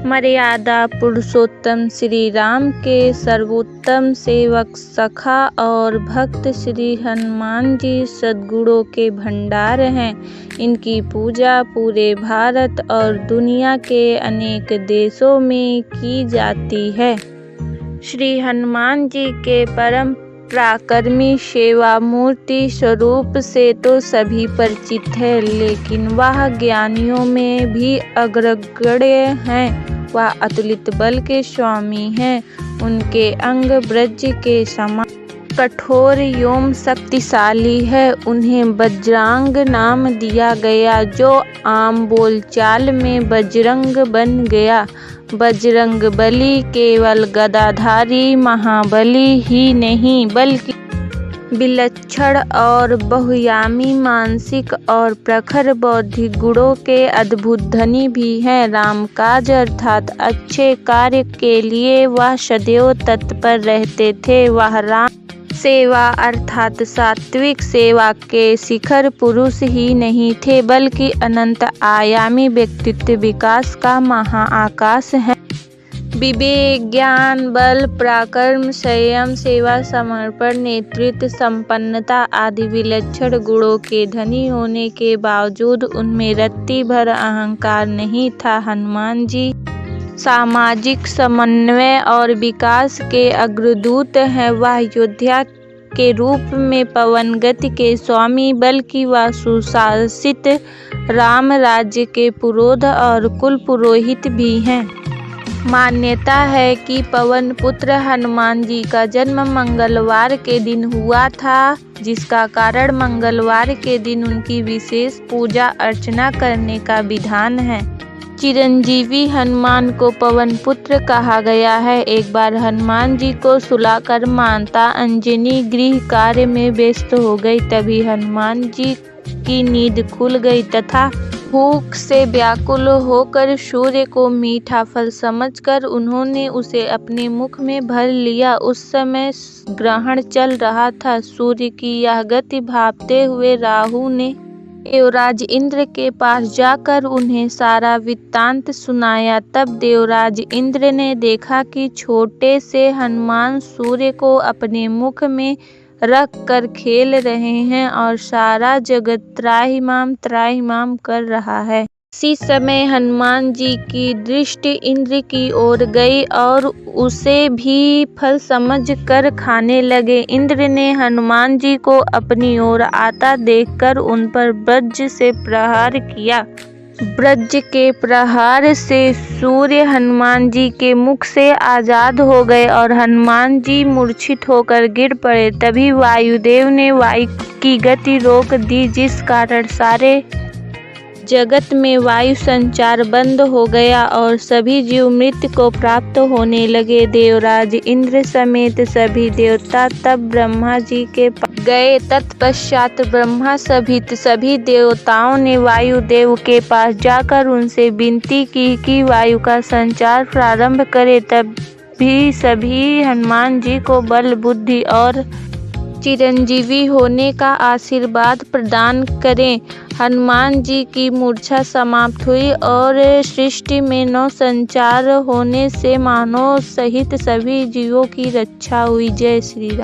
मर्यादा पुरुषोत्तम श्री राम के सर्वोत्तम सेवक, सखा और भक्त श्री हनुमान जी सद्गुणों के भंडार हैं। इनकी पूजा पूरे भारत और दुनिया के अनेक देशों में की जाती है। श्री हनुमान जी के परम पराक्रमी सेवा मूर्ति स्वरूप से तो सभी परिचित है, लेकिन वह ज्ञानियों में भी अग्रगण्य हैं। वह अतुलित बल के स्वामी हैं। उनके अंग वज्र के समान कठोर एवं शक्तिशाली है। उन्हें वज्रांग नाम दिया गया, जो आम बोलचाल में बजरंग बन गया। बजरंगबली केवल गदाधारी महाबली ही नहीं, बल्कि विलक्षण और बहुआयामी मानसिक और प्रखर बौद्धिक गुणों के अद्भुत धनी भी हैं। रामकाज अर्थात अच्छे कार्य के लिए वह सदैव तत्पर रहते थे। वह राम सेवा अर्थात सात्विक सेवा के शिखर पुरुष ही नहीं थे, बल्कि अनंत आयामी व्यक्तित्व विकास का महाआकाश है। विवेक, ज्ञान, बल, पराक्रम, संयम, सेवा, समर्पण, नेतृत्व, संपन्नता आदि विलक्षण गुणों के धनी होने के बावजूद उनमें रत्ती भर अहंकार नहीं था। हनुमान जी सामाजिक समन्वय और विकास के अग्रदूत हैं। वह योद्धा के रूप में पवन गति के स्वामी, बल्कि वह सुशासित राम राज्य के पुरोधा और कुल पुरोहित भी हैं। मान्यता है कि पवन पुत्र हनुमान जी का जन्म मंगलवार के दिन हुआ था, जिसका कारण मंगलवार के दिन उनकी विशेष पूजा अर्चना करने का विधान है। चिरंजीवी हनुमान को पवन पुत्र कहा गया है। एक बार हनुमान जी को सुलाकर माता अंजनी गृह कार्य में व्यस्त हो गई। तभी हनुमान जी की नींद खुल गई तथा भूख से व्याकुल होकर सूर्य को मीठा फल समझकर उन्होंने उसे अपने मुख में भर लिया। उस समय ग्रहण चल रहा था। सूर्य की यह गति भांपते हुए राहु ने देवराज इंद्र के पास जाकर उन्हें सारा वृत्तांत सुनाया। तब देवराज इंद्र ने देखा कि छोटे से हनुमान सूर्य को अपने मुख में रख कर खेल रहे हैं और सारा जगत त्राहिमाम त्राहिमाम कर रहा है। इसी समय हनुमान जी की दृष्टि इंद्र की ओर गई और उसे भी फल समझ कर खाने लगे। इंद्र ने हनुमान जी को अपनी ओर आता देखकर उन पर वज्र से प्रहार किया। वज्र के प्रहार से सूर्य हनुमान जी के मुख से आजाद हो गए और हनुमान जी मूर्छित होकर गिर पड़े। तभी वायुदेव ने वायु की गति रोक दी, जिस कारण सारे जगत में वायु संचार बंद हो गया और सभी जीव मृत्यु को प्राप्त होने लगे। देवराज इंद्र समेत सभी देवता तब ब्रह्मा जी के पास गए। तत्पश्चात ब्रह्मा सहित सभी देवताओं ने वायुदेव के पास जाकर उनसे विनती की कि वायु का संचार प्रारंभ करे। तब भी सभी हनुमान जी को बल, बुद्धि और चिरंजीवी होने का आशीर्वाद प्रदान करें। हनुमान जी की मूर्छा समाप्त हुई और सृष्टि में नव संचार होने से मानव सहित सभी जीवों की रक्षा हुई। जय श्री राम।